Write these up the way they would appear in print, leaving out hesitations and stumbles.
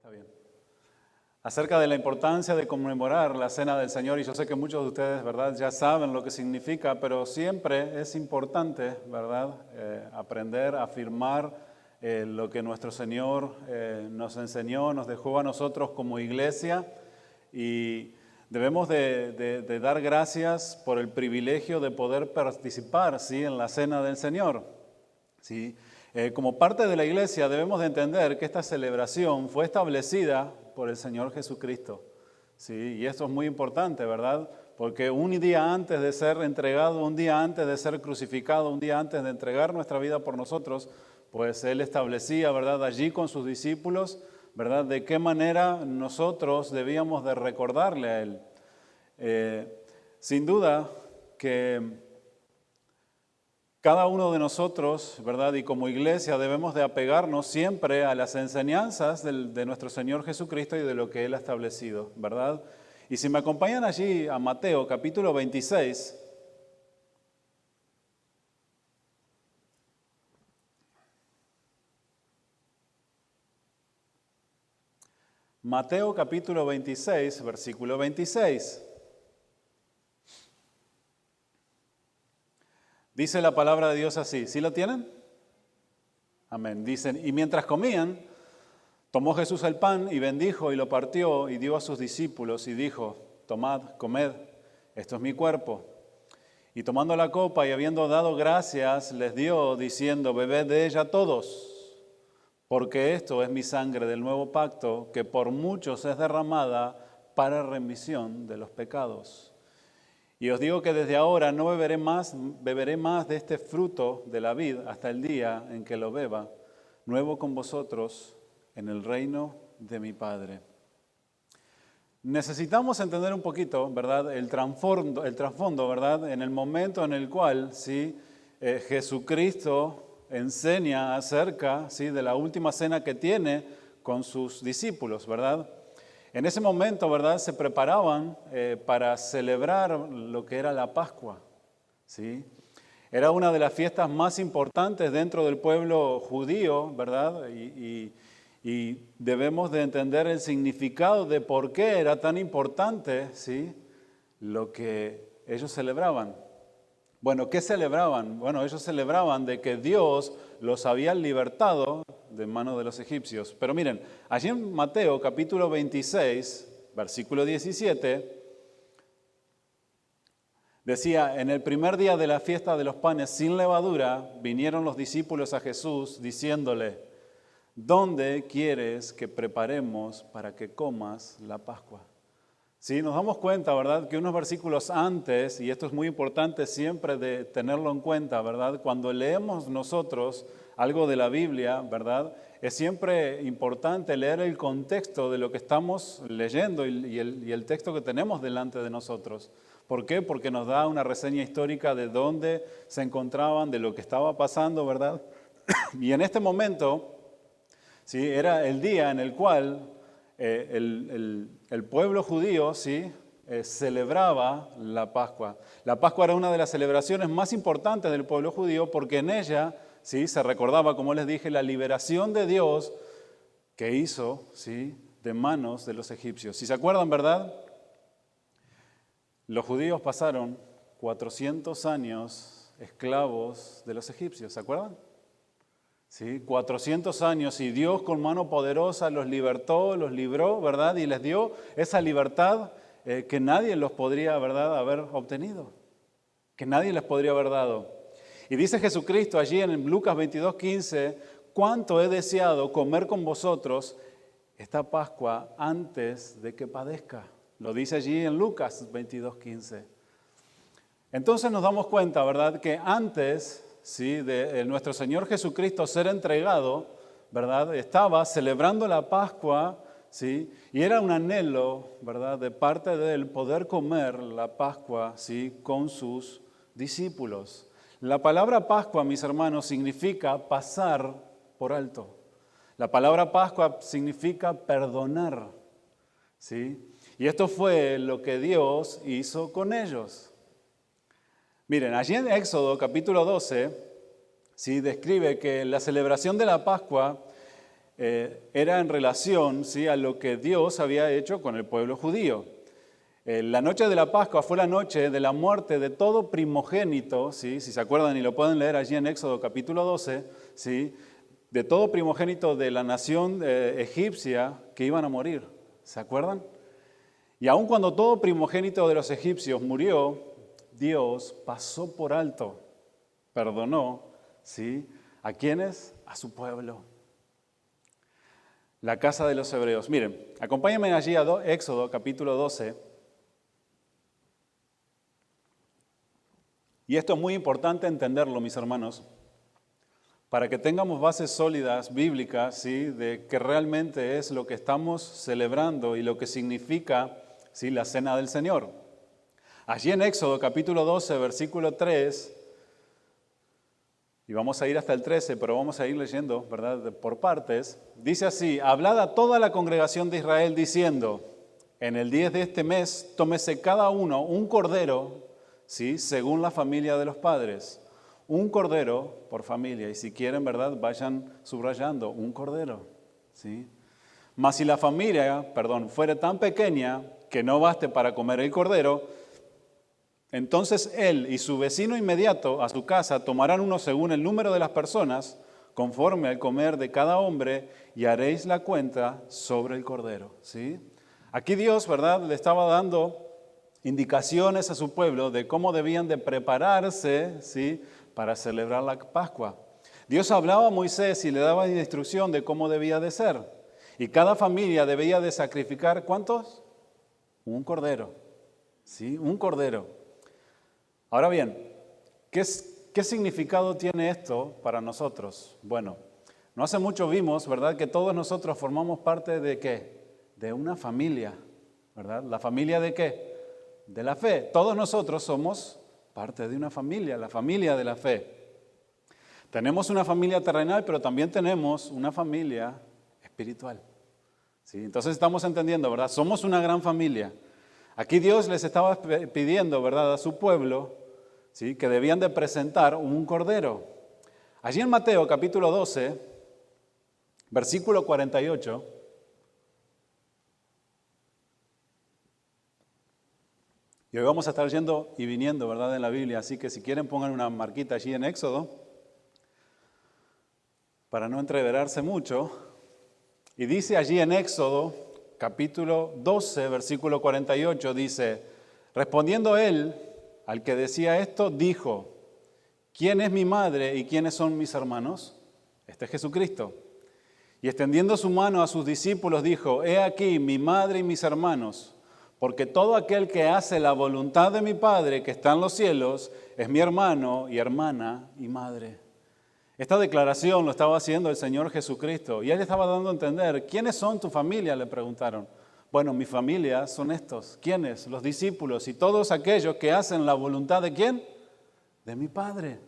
Está bien. Acerca de la importancia de conmemorar la Cena del Señor, y yo sé que muchos de ustedes, ¿verdad?, ya saben lo que significa, pero siempre es importante, ¿verdad?, aprender a afirmar lo que nuestro Señor nos enseñó, nos dejó a nosotros como iglesia, y debemos de dar gracias por el privilegio de poder participar, ¿sí?, en la Cena del Señor, ¿sí? Como parte de la iglesia debemos de entender que esta celebración fue establecida por el Señor Jesucristo, ¿sí? Y esto es muy importante, ¿verdad? Porque un día antes de ser entregado, un día antes de ser crucificado, un día antes de entregar nuestra vida por nosotros, pues Él establecía, ¿verdad?, allí con sus discípulos, ¿verdad?, de qué manera nosotros debíamos de recordarle a Él. Sin duda que cada uno de nosotros, ¿verdad?, y como iglesia debemos de apegarnos siempre a las enseñanzas de nuestro Señor Jesucristo y de lo que Él ha establecido, ¿verdad? Y si me acompañan allí a Mateo capítulo 26, Mateo capítulo 26, versículo 26. Dice la palabra de Dios así, ¿sí lo tienen? Amén. Dicen, y mientras comían, tomó Jesús el pan y bendijo y lo partió y dio a sus discípulos y dijo, tomad, comed, esto es mi cuerpo. Y tomando la copa y habiendo dado gracias, les dio, diciendo, bebed de ella todos, porque esto es mi sangre del nuevo pacto, que por muchos es derramada para remisión de los pecados. Y os digo que desde ahora no beberé más de este fruto de la vid hasta el día en que lo beba, nuevo con vosotros en el reino de mi Padre. Necesitamos entender un poquito, ¿verdad?, el trasfondo, ¿verdad?, en el momento en el cual, ¿sí?, Jesucristo enseña acerca, ¿sí?, de la última cena que tiene con sus discípulos, ¿verdad? En ese momento, ¿verdad?, se preparaban para celebrar lo que era la Pascua, ¿sí? Era una de las fiestas más importantes dentro del pueblo judío, ¿verdad? Y debemos de entender el significado de por qué era tan importante, ¿sí?, lo que ellos celebraban. Bueno, ¿qué celebraban? Bueno, ellos celebraban de que Dios los había libertado de manos de los egipcios. Pero miren, allí en Mateo capítulo 26, versículo 17, decía, en el primer día de la fiesta de los panes sin levadura, vinieron los discípulos a Jesús diciéndole, ¿dónde quieres que preparemos para que comas la Pascua? Sí, nos damos cuenta, ¿verdad?, que unos versículos antes, y esto es muy importante siempre de tenerlo en cuenta, ¿verdad?, cuando leemos nosotros algo de la Biblia, ¿verdad?, es siempre importante leer el contexto de lo que estamos leyendo y el texto que tenemos delante de nosotros. ¿Por qué? Porque nos da una reseña histórica de dónde se encontraban, de lo que estaba pasando, ¿verdad? Y en este momento, sí, era el día en el cual el pueblo judío, ¿sí?, celebraba la Pascua. La Pascua era una de las celebraciones más importantes del pueblo judío porque en ella, ¿sí?, se recordaba, como les dije, la liberación de Dios que hizo, ¿sí?, de manos de los egipcios. Si se acuerdan, ¿verdad? Los judíos pasaron 400 años esclavos de los egipcios, ¿se acuerdan? ¿Sí? 400 años y Dios con mano poderosa los libertó, los libró, ¿verdad? Y les dio esa libertad que nadie los podría, ¿verdad?, haber obtenido, que nadie les podría haber dado. Y dice Jesucristo allí en Lucas 22:15, cuánto he deseado comer con vosotros esta Pascua antes de que padezca. Lo dice allí en Lucas 22:15. Entonces nos damos cuenta, ¿verdad?, que antes, ¿sí?, de nuestro Señor Jesucristo ser entregado, ¿verdad?, estaba celebrando la Pascua, ¿sí?, y era un anhelo, ¿verdad?, de parte de él poder comer la Pascua, ¿sí?, con sus discípulos. La palabra Pascua, mis hermanos, significa pasar por alto. La palabra Pascua significa perdonar, ¿sí? Y esto fue lo que Dios hizo con ellos. Miren, allí en Éxodo capítulo 12, ¿sí?, describe que la celebración de la Pascua era en relación, ¿sí?, a lo que Dios había hecho con el pueblo judío. La noche de la Pascua fue la noche de la muerte de todo primogénito, ¿sí?, si se acuerdan y lo pueden leer allí en Éxodo capítulo 12, ¿sí?, de todo primogénito de la nación egipcia que iban a morir. ¿Se acuerdan? Y aun cuando todo primogénito de los egipcios murió, Dios pasó por alto, perdonó, ¿sí?, ¿a quiénes? A su pueblo. La casa de los hebreos. Miren, acompáñenme allí a Éxodo capítulo 12. Y esto es muy importante entenderlo, mis hermanos, para que tengamos bases sólidas, bíblicas, ¿sí?, de que realmente es lo que estamos celebrando y lo que significa, ¿sí?, la cena del Señor. Allí en Éxodo capítulo 12, versículo 3, y vamos a ir hasta el 13, pero vamos a ir leyendo, ¿verdad?, por partes. Dice así: hablad a toda la congregación de Israel diciendo, en el 10 de este mes tómese cada uno un cordero, ¿sí?, según la familia de los padres. Un cordero por familia. Y si quieren, ¿verdad?, vayan subrayando, un cordero, ¿sí? Mas si la familia, fuere tan pequeña que no baste para comer el cordero, entonces él y su vecino inmediato a su casa tomarán uno según el número de las personas, conforme al comer de cada hombre, y haréis la cuenta sobre el cordero, ¿sí? Aquí Dios, ¿verdad?, le estaba dando indicaciones a su pueblo de cómo debían de prepararse, ¿sí?, para celebrar la Pascua. Dios hablaba a Moisés y le daba instrucción de cómo debía de ser. Y cada familia debía de sacrificar, ¿cuántos? Un cordero, ¿sí? Un cordero. Ahora bien, ¿qué significado tiene esto para nosotros? Bueno, no hace mucho vimos, ¿verdad?, que todos nosotros formamos parte de ¿qué? De una familia, ¿verdad? ¿La familia de qué? De la fe. Todos nosotros somos parte de una familia, la familia de la fe. Tenemos una familia terrenal, pero también tenemos una familia espiritual, ¿sí? Entonces estamos entendiendo, ¿verdad? Somos una gran familia. Aquí Dios les estaba pidiendo, ¿verdad?, a su pueblo, ¿sí?, que debían de presentar un cordero. Allí en Mateo capítulo 12, versículo 48, y hoy vamos a estar yendo y viniendo, ¿verdad?, en la Biblia, así que si quieren pongan una marquita allí en Éxodo, para no entreverarse mucho. Y dice allí en Éxodo, capítulo 12, versículo 48, dice, respondiendo él al que decía esto, dijo, ¿quién es mi madre y quiénes son mis hermanos? Este es Jesucristo. Y extendiendo su mano a sus discípulos, dijo, he aquí mi madre y mis hermanos, porque todo aquel que hace la voluntad de mi Padre que está en los cielos es mi hermano y hermana y madre. Esta declaración lo estaba haciendo el Señor Jesucristo y él estaba dando a entender, ¿quiénes son tu familia?, le preguntaron. Bueno, mi familia son estos. ¿Quiénes? Los discípulos y todos aquellos que hacen la voluntad ¿de quién? De mi Padre.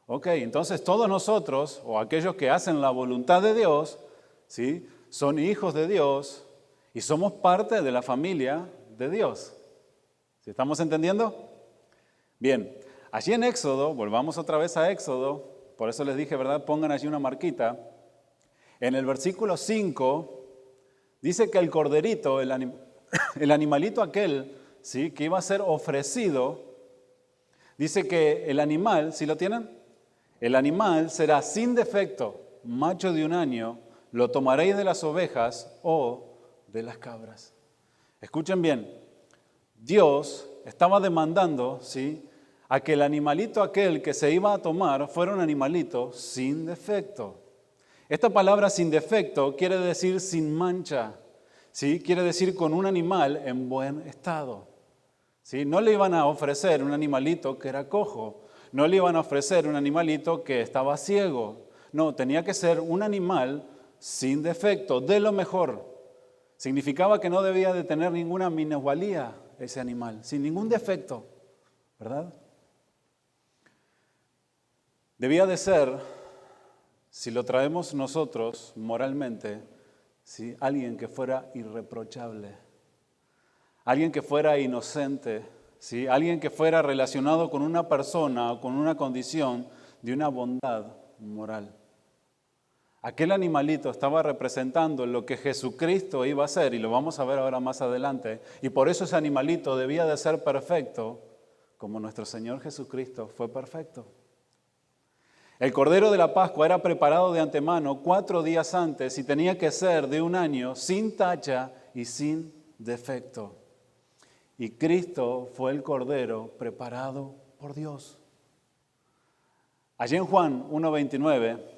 Ok, entonces todos nosotros, o aquellos que hacen la voluntad de Dios, ¿sí?, son hijos de Dios y somos parte de la familia de Dios. ¿Sí estamos entendiendo? Bien, allí en Éxodo, volvamos otra vez a Éxodo, por eso les dije, ¿verdad?, pongan allí una marquita. En el versículo 5, dice que el corderito, el animalito aquel, ¿sí?, que iba a ser ofrecido, dice que el animal, ¿sí lo tienen? El animal será sin defecto, macho de 1 año, lo tomaréis de las ovejas o de las cabras. Escuchen bien, Dios estaba demandando, ¿sí?, a que el animalito aquel que se iba a tomar fuera un animalito sin defecto. Esta palabra sin defecto quiere decir sin mancha, ¿sí?, quiere decir con un animal en buen estado, ¿sí? No le iban a ofrecer un animalito que era cojo, no le iban a ofrecer un animalito que estaba ciego, no, tenía que ser un animal sin defecto, de lo mejor. Significaba que no debía de tener ninguna minusvalía ese animal, sin ningún defecto, ¿verdad? Debía de ser, si lo traemos nosotros moralmente, ¿sí?, alguien que fuera irreprochable, alguien que fuera inocente, ¿sí?, alguien que fuera relacionado con una persona o con una condición de una bondad moral. Aquel animalito estaba representando lo que Jesucristo iba a hacer, y lo vamos a ver ahora más adelante, y por eso ese animalito debía de ser perfecto, como nuestro Señor Jesucristo fue perfecto. El Cordero de la Pascua era preparado de antemano 4 días antes y tenía que ser de 1 año, sin tacha y sin defecto. Y Cristo fue el Cordero preparado por Dios. Allí en Juan 1:29,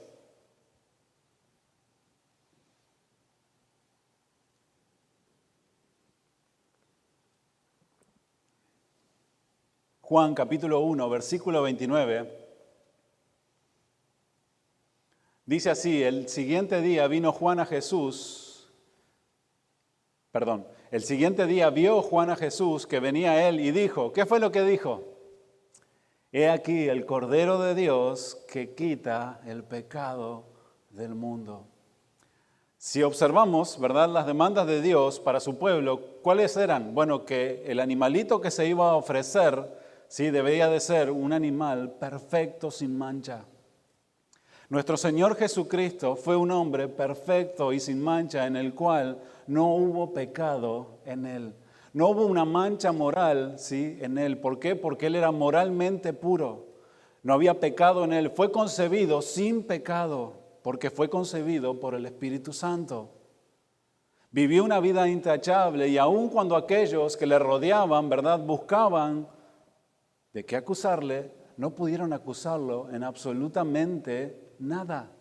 Juan capítulo 1, versículo 29, dice así: el siguiente día vio Juan a Jesús que venía a él y dijo, ¿qué fue lo que dijo? He aquí el Cordero de Dios que quita el pecado del mundo. Si observamos, ¿verdad?, las demandas de Dios para su pueblo, ¿cuáles eran? Bueno, que el animalito que se iba a ofrecer, sí, debía de ser un animal perfecto, sin mancha. Nuestro Señor Jesucristo fue un hombre perfecto y sin mancha, en el cual no hubo pecado en él. No hubo una mancha moral, ¿sí?, en él. ¿Por qué? Porque él era moralmente puro. No había pecado en él. Fue concebido sin pecado, porque fue concebido por el Espíritu Santo. Vivió una vida intachable, y aun cuando aquellos que le rodeaban, ¿verdad?, buscaban de qué acusarle, no pudieron acusarlo en absolutamente nada.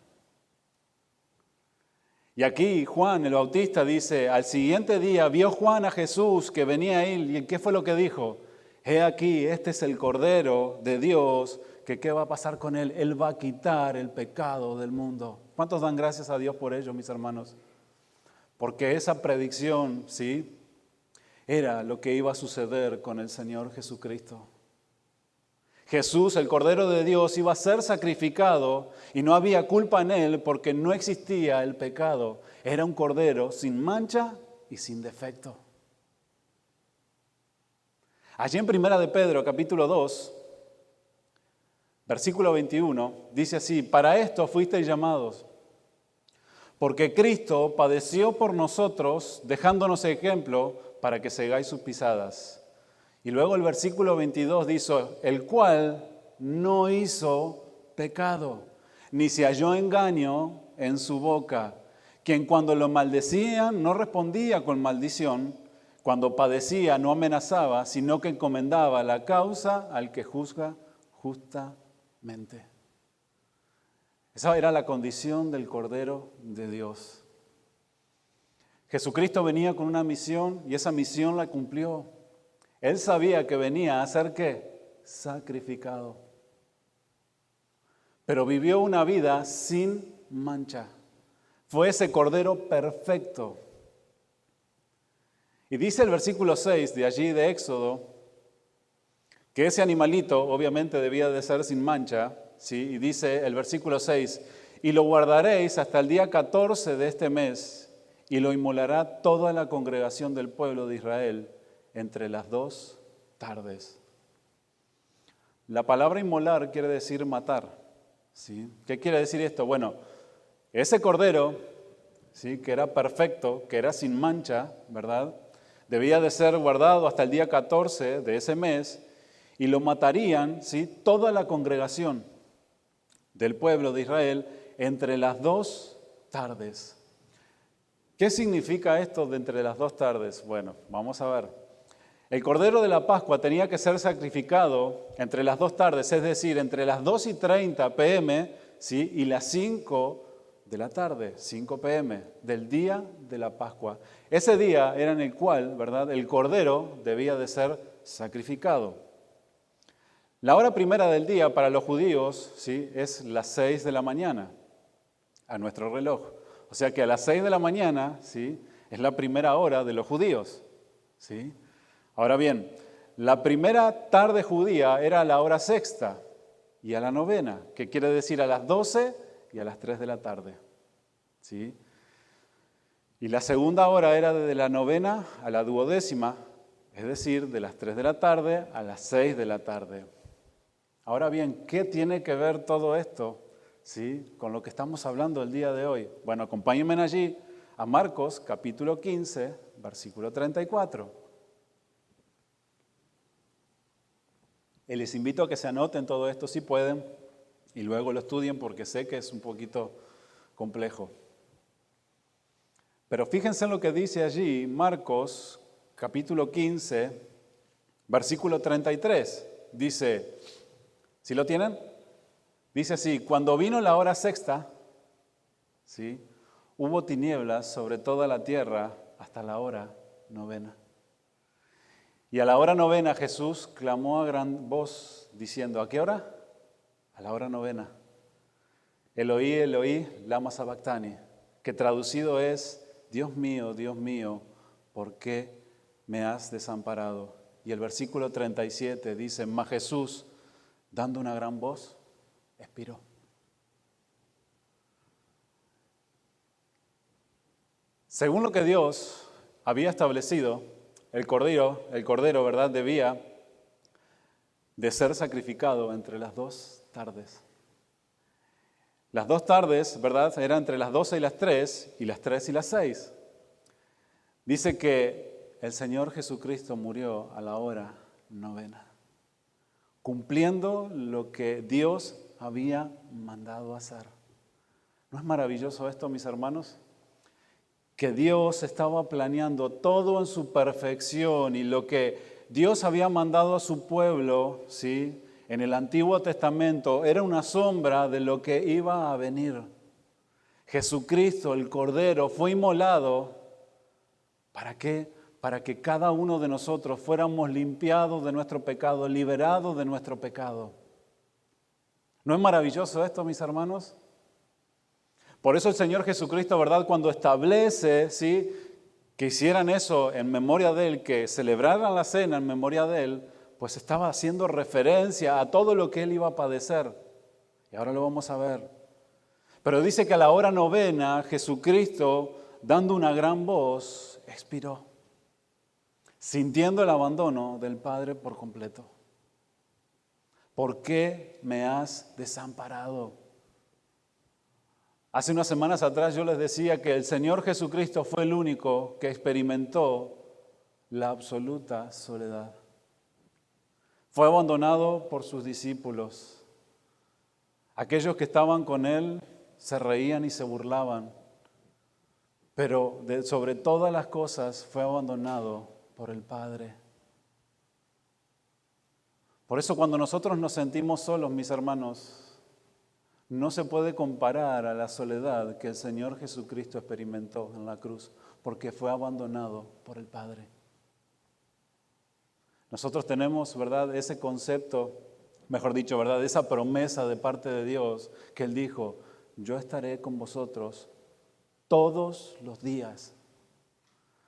Y aquí Juan el Bautista dice, al siguiente día vio Juan a Jesús que venía a él, ¿y qué fue lo que dijo? He aquí, este es el Cordero de Dios, que ¿qué va a pasar con él? Él va a quitar el pecado del mundo. ¿Cuántos dan gracias a Dios por ello, mis hermanos? Porque esa predicción, ¿sí?, era lo que iba a suceder con el Señor Jesucristo. Jesús, el Cordero de Dios, iba a ser sacrificado y no había culpa en él porque no existía el pecado. Era un Cordero sin mancha y sin defecto. Allí en Primera de Pedro, capítulo 2, versículo 21, dice así, para esto fuisteis llamados, porque Cristo padeció por nosotros, dejándonos ejemplo para que sigáis sus pisadas. Y luego el versículo 22 dice, el cual no hizo pecado, ni se halló engaño en su boca, quien cuando lo maldecían no respondía con maldición, cuando padecía no amenazaba, sino que encomendaba la causa al que juzga justamente. Esa era la condición del Cordero de Dios. Jesucristo venía con una misión y esa misión la cumplió. Él sabía que venía a ser ¿qué? Sacrificado. Pero vivió una vida sin mancha. Fue ese Cordero perfecto. Y dice el versículo 6 de allí de Éxodo, que ese animalito obviamente debía de ser sin mancha, ¿sí? Y dice el versículo 6, y lo guardaréis hasta el día 14 de este mes, y lo inmolará toda la congregación del pueblo de Israel, entre las 2 tardes. La palabra inmolar quiere decir matar, ¿sí? ¿Qué quiere decir esto? Bueno, ese cordero, ¿sí?, que era perfecto, que era sin mancha, ¿verdad?, debía de ser guardado hasta el día 14 de ese mes y lo matarían, ¿sí?, toda la congregación del pueblo de Israel entre las 2 tardes. ¿Qué significa esto de entre las 2 tardes? Bueno, vamos a ver. El Cordero de la Pascua tenía que ser sacrificado entre las 2 tardes, es decir, entre las 2:30 p.m., ¿sí?, y las 5 de la tarde, 5 p.m., del día de la Pascua. Ese día era en el cual, ¿verdad?, el Cordero debía de ser sacrificado. La hora primera del día para los judíos, ¿sí?, es las 6 de la mañana, a nuestro reloj. O sea que a las 6 de la mañana, ¿sí?, es la primera hora de los judíos, ¿sí? Ahora bien, la primera tarde judía era a la hora sexta y a la novena, que quiere decir a las 12 y a las 3 de la tarde, ¿sí? Y la segunda hora era de la novena a la duodécima, es decir, de las 3 de la tarde a las 6 de la tarde. Ahora bien, ¿qué tiene que ver todo esto ¿sí? Con lo que estamos hablando el día de hoy. Bueno, acompáñenme allí a Marcos capítulo 15, versículo 34. Y les invito a que se anoten todo esto si pueden y luego lo estudien porque sé que es un poquito complejo. Pero fíjense en lo que dice allí Marcos capítulo 15, versículo 33. Dice, ¿sí lo tienen? Dice así, cuando vino la hora sexta, ¿sí? Hubo tinieblas sobre toda la tierra hasta la hora novena. Y a la hora novena Jesús clamó a gran voz diciendo, ¿a qué hora? A la hora novena. Eloí, Eloí, lama sabactani, que traducido es, Dios mío, ¿por qué me has desamparado? Y el versículo 37 dice, mas Jesús, dando una gran voz, expiró. Según lo que Dios había establecido, el cordero, ¿verdad?, debía de ser sacrificado entre las 2 tardes. Las 2 tardes, ¿verdad?, eran entre las 12 y las 3, y las 3 y las 6. Dice que el Señor Jesucristo murió a la hora novena, cumpliendo lo que Dios había mandado hacer. ¿No es maravilloso esto, mis hermanos? Que Dios estaba planeando todo en su perfección y lo que Dios había mandado a su pueblo, ¿sí?, en el Antiguo Testamento era una sombra de lo que iba a venir. Jesucristo, el Cordero, fue inmolado. ¿Para qué? Para que cada uno de nosotros fuéramos limpiados de nuestro pecado, liberados de nuestro pecado. ¿No es maravilloso esto, mis hermanos? Por eso el Señor Jesucristo, ¿verdad?, cuando establece, ¿sí?, que hicieran eso en memoria de Él, que celebraran la cena en memoria de Él, pues estaba haciendo referencia a todo lo que Él iba a padecer. Y ahora lo vamos a ver. Pero dice que a la hora novena, Jesucristo, dando una gran voz, expiró, sintiendo el abandono del Padre por completo. ¿Por qué me has desamparado? Hace unas semanas atrás yo les decía que el Señor Jesucristo fue el único que experimentó la absoluta soledad. Fue abandonado por sus discípulos. Aquellos que estaban con Él se reían y se burlaban, pero sobre todas las cosas fue abandonado por el Padre. Por eso cuando nosotros nos sentimos solos, mis hermanos, no se puede comparar a la soledad que el Señor Jesucristo experimentó en la cruz, porque fue abandonado por el Padre. Nosotros tenemos, ¿verdad?, ese concepto, mejor dicho, ¿verdad?, esa promesa de parte de Dios que Él dijo, yo estaré con vosotros todos los días.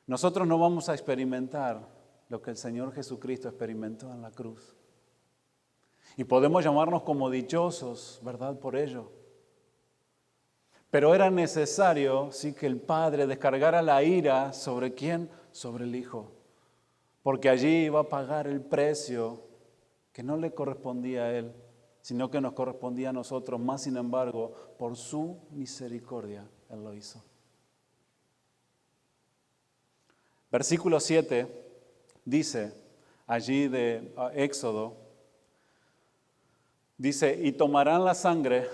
Nosotros no vamos a experimentar lo que el Señor Jesucristo experimentó en la cruz. Y podemos llamarnos como dichosos, ¿verdad?, por ello. Pero era necesario, sí, que el Padre descargara la ira ¿sobre quién? Sobre el Hijo. Porque allí iba a pagar el precio que no le correspondía a Él, sino que nos correspondía a nosotros. Más sin embargo, por su misericordia, Él lo hizo. Versículo 7 dice, allí de Éxodo, dice, y tomarán la sangre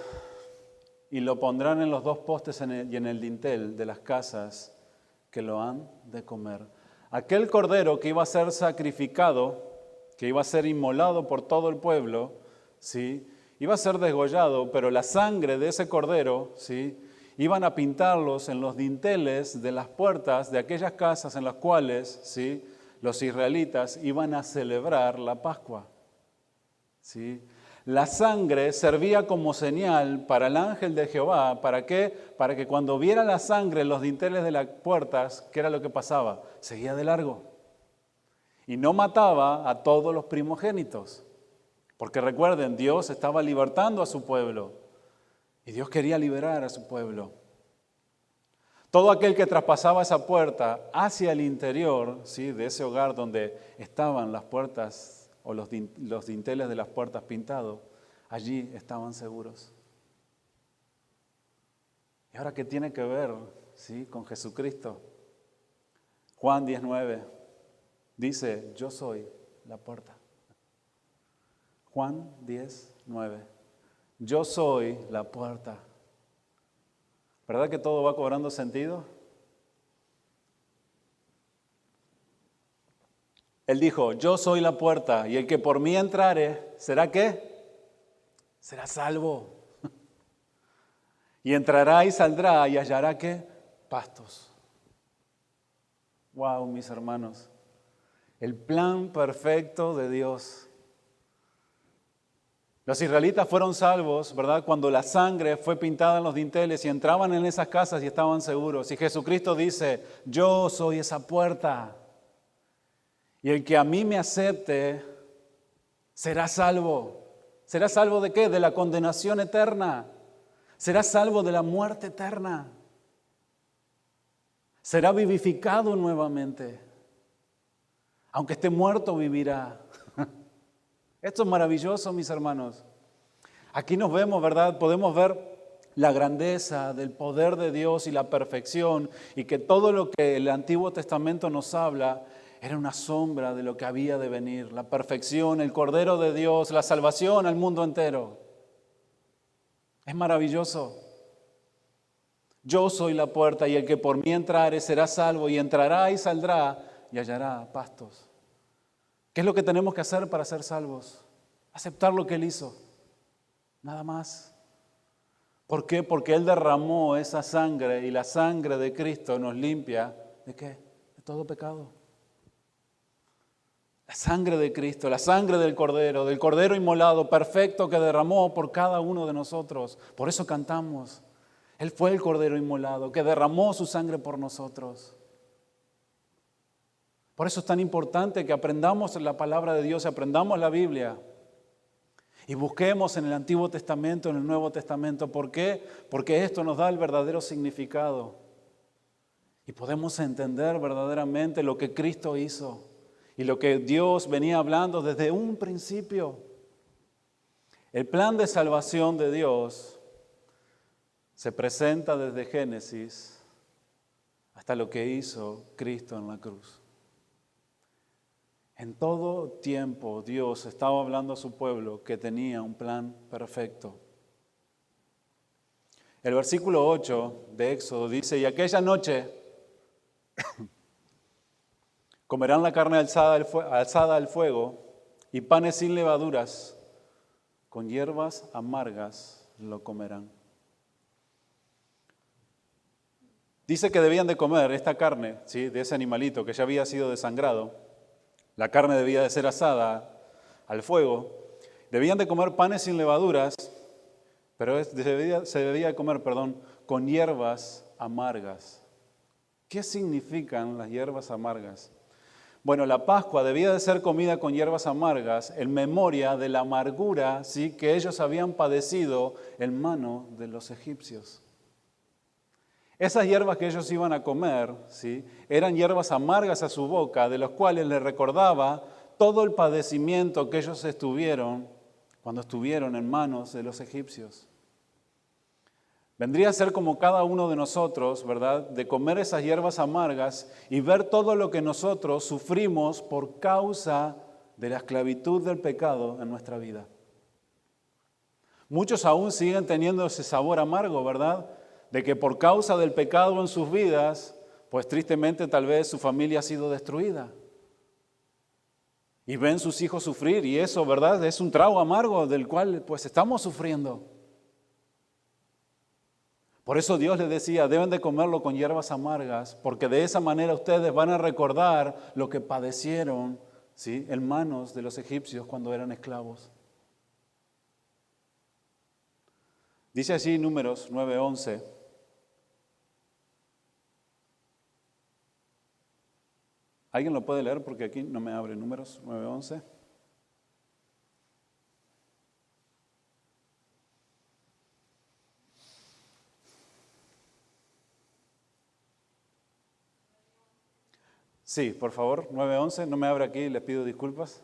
y lo pondrán en los 2 postes y en el dintel de las casas que lo han de comer. Aquel cordero que iba a ser sacrificado, que iba a ser inmolado por todo el pueblo, ¿sí?, iba a ser degollado, pero la sangre de ese cordero, ¿sí?, iban a pintarlos en los dinteles de las puertas de aquellas casas en las cuales, ¿sí?, los israelitas iban a celebrar la Pascua, ¿sí? La sangre servía como señal para el ángel de Jehová. ¿Para qué? Para que cuando viera la sangre en los dinteles de las puertas, ¿qué era lo que pasaba? Seguía de largo. Y no mataba a todos los primogénitos. Porque recuerden, Dios estaba libertando a su pueblo. Y Dios quería liberar a su pueblo. Todo aquel que traspasaba esa puerta hacia el interior, ¿sí?, de ese hogar donde estaban las puertas o los dinteles de las puertas pintados, allí estaban seguros. ahora qué tiene que ver, ¿sí?, con Jesucristo? Juan 19 dice, yo soy la puerta. Juan 10:9. Yo soy la puerta. ¿Verdad que todo va cobrando sentido? Él dijo, yo soy la puerta y el que por mí entrare, ¿será qué? Será salvo. Y entrará y saldrá y hallará ¿qué? Pastos. Wow, mis hermanos. El plan perfecto de Dios. Los israelitas fueron salvos, ¿verdad?, cuando la sangre fue pintada en los dinteles y entraban en esas casas y estaban seguros. Y Jesucristo dice, yo soy esa puerta. Y el que a mí me acepte será salvo. ¿Será salvo de qué? De la condenación eterna. Será salvo de la muerte eterna. Será vivificado nuevamente. Aunque esté muerto, vivirá. Esto es maravilloso, mis hermanos. Aquí nos vemos, ¿verdad? Podemos ver la grandeza del poder de Dios y la perfección, y que todo lo que el Antiguo Testamento nos habla era una sombra de lo que había de venir. La perfección, el Cordero de Dios, la salvación al mundo entero. Es maravilloso. Yo soy la puerta y el que por mí entrare será salvo, y entrará y saldrá y hallará pastos. ¿Qué es lo que tenemos que hacer para ser salvos? Aceptar lo que Él hizo. Nada más. ¿Por qué? Porque Él derramó esa sangre y la sangre de Cristo nos limpia. ¿De qué? De todo pecado. La sangre de Cristo, la sangre del Cordero inmolado, perfecto, que derramó por cada uno de nosotros. Por eso cantamos. Él fue el Cordero inmolado, que derramó su sangre por nosotros. Por eso es tan importante que aprendamos la palabra de Dios, aprendamos la Biblia y busquemos en el Antiguo Testamento, en el Nuevo Testamento. ¿Por qué? Porque esto nos da el verdadero significado y podemos entender verdaderamente lo que Cristo hizo y lo que Dios venía hablando desde un principio. El plan de salvación de Dios se presenta desde Génesis hasta lo que hizo Cristo en la cruz. En todo tiempo Dios estaba hablando a su pueblo que tenía un plan perfecto. El versículo 8 de Éxodo dice, y aquella noche comerán la carne alzada al fuego y panes sin levaduras, con hierbas amargas lo comerán. Dice que debían de comer esta carne, ¿sí?, de ese animalito que ya había sido desangrado. La carne debía de ser asada al fuego. Debían de comer panes sin levaduras, pero se debía de comer, con hierbas amargas. ¿Qué significan las hierbas amargas? Bueno, la Pascua debía de ser comida con hierbas amargas en memoria de la amargura, ¿sí?, que ellos habían padecido en mano de los egipcios. Esas hierbas que ellos iban a comer, ¿sí?, eran hierbas amargas a su boca, de los cuales les recordaba todo el padecimiento que ellos estuvieron cuando estuvieron en manos de los egipcios. Vendría a ser como cada uno de nosotros, ¿verdad?, de comer esas hierbas amargas y ver todo lo que nosotros sufrimos por causa de la esclavitud del pecado en nuestra vida. Muchos aún siguen teniendo ese sabor amargo, ¿verdad?, de que por causa del pecado en sus vidas, pues tristemente tal vez su familia ha sido destruida. Y ven sus hijos sufrir y eso, ¿verdad?, es un trago amargo del cual pues estamos sufriendo. Por eso Dios les decía, deben de comerlo con hierbas amargas, porque de esa manera ustedes van a recordar lo que padecieron, ¿sí?, en manos de los egipcios cuando eran esclavos. Dice así Números 9:11. ¿Alguien lo puede leer? Porque aquí no me abre. Números 9:11. Sí, por favor, 9:11. No me abre aquí, les pido disculpas.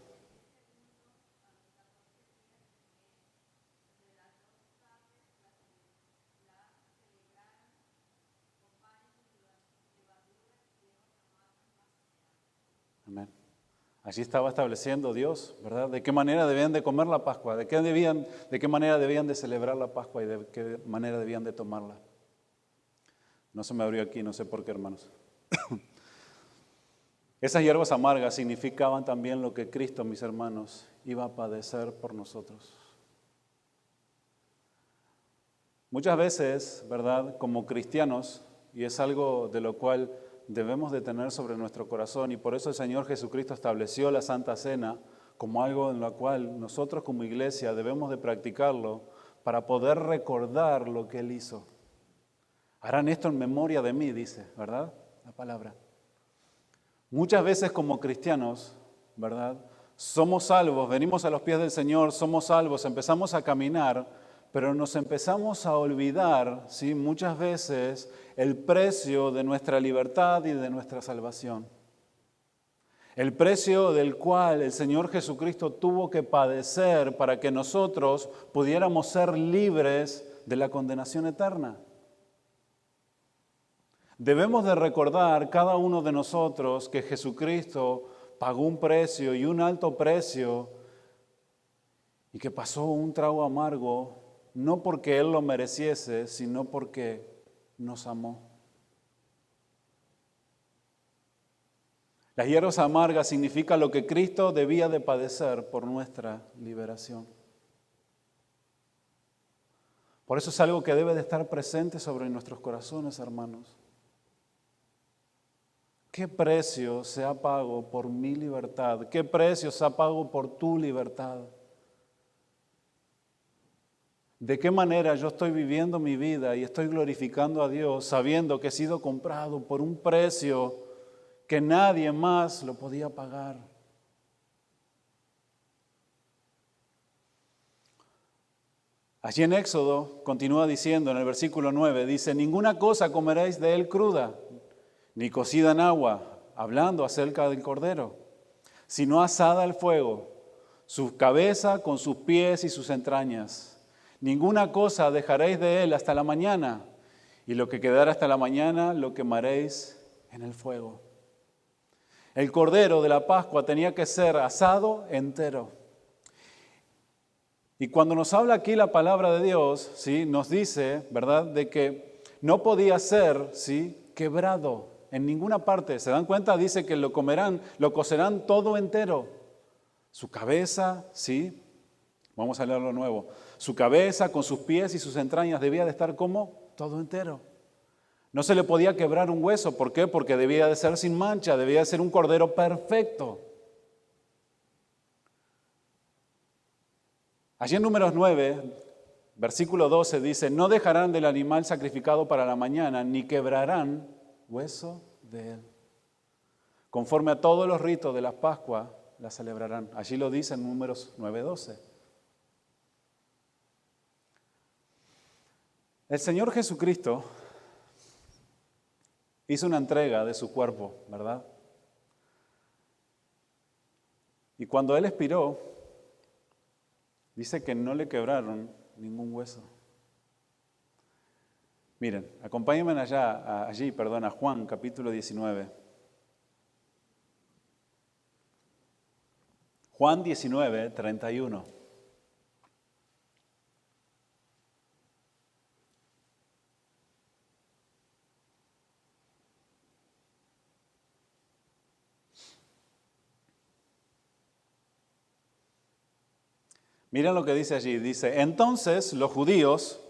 Amén. Allí estaba estableciendo Dios, ¿verdad? De qué manera debían de comer la Pascua, de qué manera debían de celebrar la Pascua y de qué manera debían de tomarla. No se me abrió aquí, no sé por qué, hermanos. Esas hierbas amargas significaban también lo que Cristo, mis hermanos, iba a padecer por nosotros. Muchas veces, ¿verdad? Como cristianos, y es algo de lo cual debemos de tener sobre nuestro corazón, y por eso el Señor Jesucristo estableció la Santa Cena como algo en lo cual nosotros como iglesia debemos de practicarlo para poder recordar lo que Él hizo. Harán esto en memoria de mí, dice, ¿verdad? La palabra. Muchas veces como cristianos, ¿verdad? Somos salvos, venimos a los pies del Señor, somos salvos, empezamos a caminar, pero nos empezamos a olvidar, ¿sí? Muchas veces el precio de nuestra libertad y de nuestra salvación. El precio del cual el Señor Jesucristo tuvo que padecer para que nosotros pudiéramos ser libres de la condenación eterna. Debemos de recordar cada uno de nosotros que Jesucristo pagó un precio y un alto precio y que pasó un trago amargo, no porque Él lo mereciese, sino porque nos amó. Las hierbas amargas significa lo que Cristo debía de padecer por nuestra liberación. Por eso es algo que debe de estar presente sobre nuestros corazones, hermanos. ¿Qué precio se ha pagado por mi libertad? ¿Qué precio se ha pagado por tu libertad? ¿De qué manera yo estoy viviendo mi vida y estoy glorificando a Dios sabiendo que he sido comprado por un precio que nadie más lo podía pagar? Allí en Éxodo continúa diciendo en el versículo 9, dice, ninguna cosa comeréis de él cruda, ni cocida en agua, hablando acerca del cordero, sino asada al fuego, su cabeza con sus pies y sus entrañas. Ninguna cosa dejaréis de él hasta la mañana, y lo que quedara hasta la mañana lo quemaréis en el fuego. El cordero de la Pascua tenía que ser asado entero. Y cuando nos habla aquí la palabra de Dios, ¿sí? Nos dice, ¿verdad?, de que no podía ser, ¿sí?, quebrado en ninguna parte. ¿Se dan cuenta? Dice que lo comerán, lo cocerán todo entero. Su cabeza, ¿sí? Vamos a leerlo de nuevo. Su cabeza con sus pies y sus entrañas debía de estar como todo entero. No se le podía quebrar un hueso. ¿Por qué? Porque debía de ser sin mancha, debía de ser un cordero perfecto. Allí en Números 9, versículo 12 dice, no dejarán del animal sacrificado para la mañana, ni quebrarán hueso de él. Conforme a todos los ritos de la Pascua, la celebrarán. Allí lo dice en Números 9:12. El Señor Jesucristo hizo una entrega de su cuerpo, ¿verdad? Y cuando Él expiró, dice que no le quebraron ningún hueso. Miren, acompáñenme allí, a Juan capítulo 19. Juan 19, 31. Miren lo que dice allí. Dice, entonces los judíos,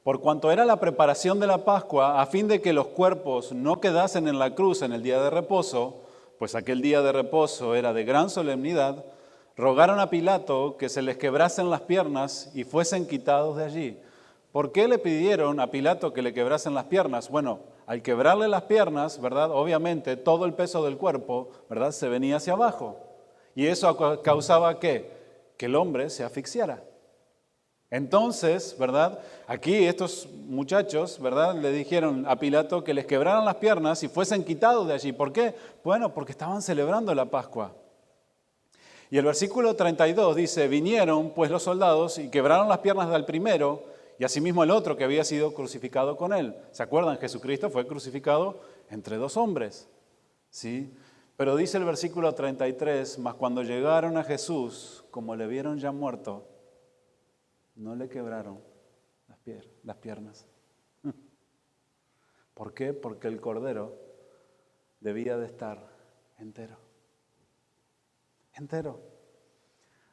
por cuanto era la preparación de la Pascua, a fin de que los cuerpos no quedasen en la cruz en el día de reposo, pues aquel día de reposo era de gran solemnidad, rogaron a Pilato que se les quebrasen las piernas y fuesen quitados de allí. ¿Por qué le pidieron a Pilato que le quebrasen las piernas? Bueno, al quebrarle las piernas, ¿verdad? Obviamente todo el peso del cuerpo, ¿verdad?, se venía hacia abajo. ¿Y eso causaba qué? Que el hombre se asfixiara. Entonces, ¿verdad?, aquí estos muchachos, ¿verdad?, le dijeron a Pilato que les quebraran las piernas y fuesen quitados de allí. ¿Por qué? Bueno, porque estaban celebrando la Pascua. Y el versículo 32 dice, vinieron pues los soldados y quebraron las piernas del primero y asimismo el otro que había sido crucificado con él. ¿Se acuerdan? Jesucristo fue crucificado entre dos hombres, ¿sí? Pero dice el versículo 33, mas cuando llegaron a Jesús, como le vieron ya muerto, no le quebraron las piernas. ¿Por qué? Porque el cordero debía de estar entero. Entero.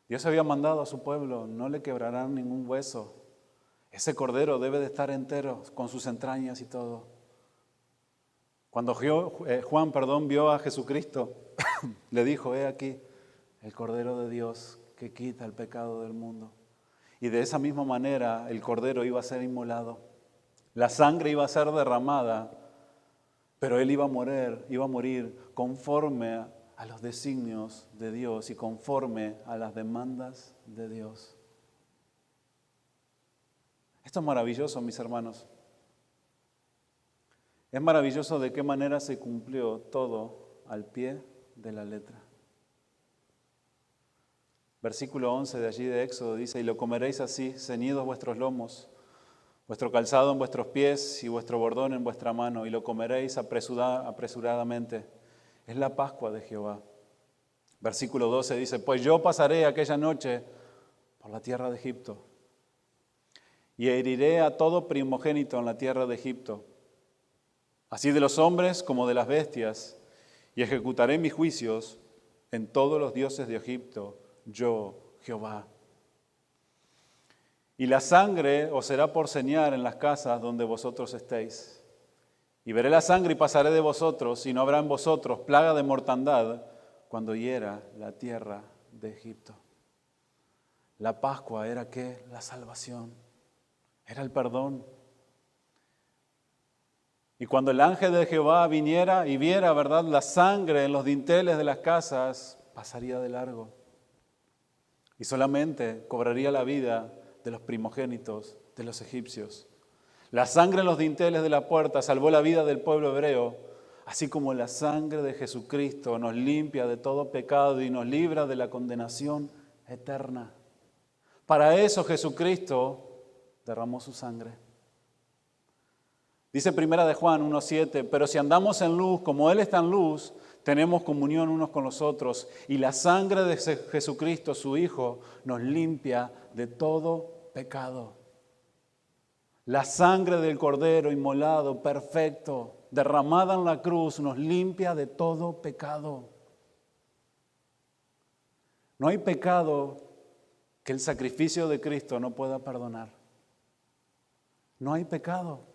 Dios había mandado a su pueblo, no le quebrarán ningún hueso. Ese cordero debe de estar entero, con sus entrañas y todo. Cuando Juan vio a Jesucristo, le dijo, he aquí, el Cordero de Dios que quita el pecado del mundo. Y de esa misma manera el Cordero iba a ser inmolado. La sangre iba a ser derramada, pero Él iba a morir conforme a los designios de Dios y conforme a las demandas de Dios. Esto es maravilloso, mis hermanos. Es maravilloso de qué manera se cumplió todo al pie de la letra. Versículo 11 de allí de Éxodo dice, y lo comeréis así, ceñidos vuestros lomos, vuestro calzado en vuestros pies y vuestro bordón en vuestra mano, y lo comeréis apresuradamente. Es la Pascua de Jehová. Versículo 12 dice, pues yo pasaré aquella noche por la tierra de Egipto, y heriré a todo primogénito en la tierra de Egipto, así de los hombres como de las bestias, y ejecutaré mis juicios en todos los dioses de Egipto, yo, Jehová. Y la sangre os será por señal en las casas donde vosotros estéis. Y veré la sangre y pasaré de vosotros, y no habrá en vosotros plaga de mortandad cuando hiera la tierra de Egipto. La Pascua era ¿qué? La salvación, era el perdón. Y cuando el ángel de Jehová viniera y viera, ¿verdad?, la sangre en los dinteles de las casas, pasaría de largo. Y solamente cobraría la vida de los primogénitos de los egipcios. La sangre en los dinteles de la puerta salvó la vida del pueblo hebreo, así como la sangre de Jesucristo nos limpia de todo pecado y nos libra de la condenación eterna. Para eso Jesucristo derramó su sangre. Dice Primera de Juan 1:7, pero si andamos en luz, como Él está en luz, tenemos comunión unos con los otros, y la sangre de Jesucristo, su Hijo, nos limpia de todo pecado. La sangre del Cordero inmolado, perfecto, derramada en la cruz, nos limpia de todo pecado. No hay pecado que el sacrificio de Cristo no pueda perdonar. No hay pecado.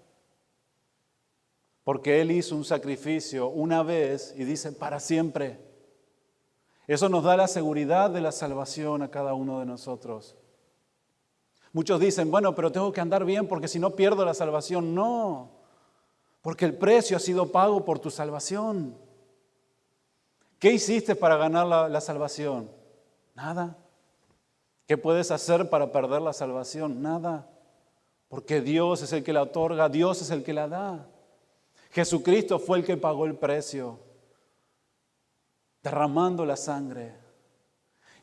Porque Él hizo un sacrificio una vez y dice para siempre. Eso nos da la seguridad de la salvación a cada uno de nosotros. Muchos dicen, bueno, pero tengo que andar bien porque si no pierdo la salvación. No, porque el precio ha sido pago por tu salvación. ¿Qué hiciste para ganar la salvación? Nada. ¿Qué puedes hacer para perder la salvación? Nada. Porque Dios es el que la otorga, Dios es el que la da. Jesucristo fue el que pagó el precio, derramando la sangre.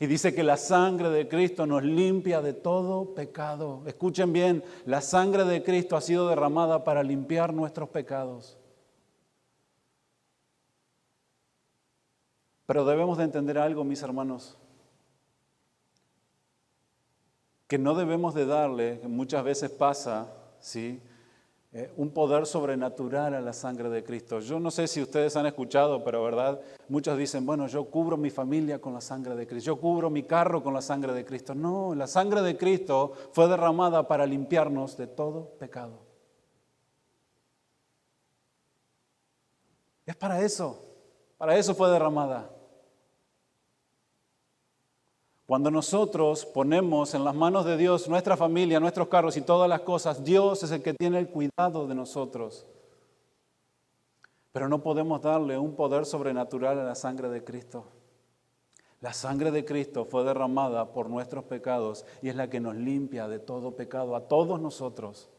Y dice que la sangre de Cristo nos limpia de todo pecado. Escuchen bien, la sangre de Cristo ha sido derramada para limpiar nuestros pecados. Pero debemos de entender algo, mis hermanos, que no debemos de darle, que muchas veces pasa, ¿sí?, un poder sobrenatural a la sangre de Cristo. Yo no sé si ustedes han escuchado, pero verdad, muchos dicen, bueno, yo cubro mi familia con la sangre de Cristo, yo cubro mi carro con la sangre de Cristo. No, la sangre de Cristo fue derramada para limpiarnos de todo pecado. Es para eso fue derramada. Cuando nosotros ponemos en las manos de Dios nuestra familia, nuestros carros y todas las cosas, Dios es el que tiene el cuidado de nosotros. Pero no podemos darle un poder sobrenatural a la sangre de Cristo. La sangre de Cristo fue derramada por nuestros pecados y es la que nos limpia de todo pecado a todos nosotros.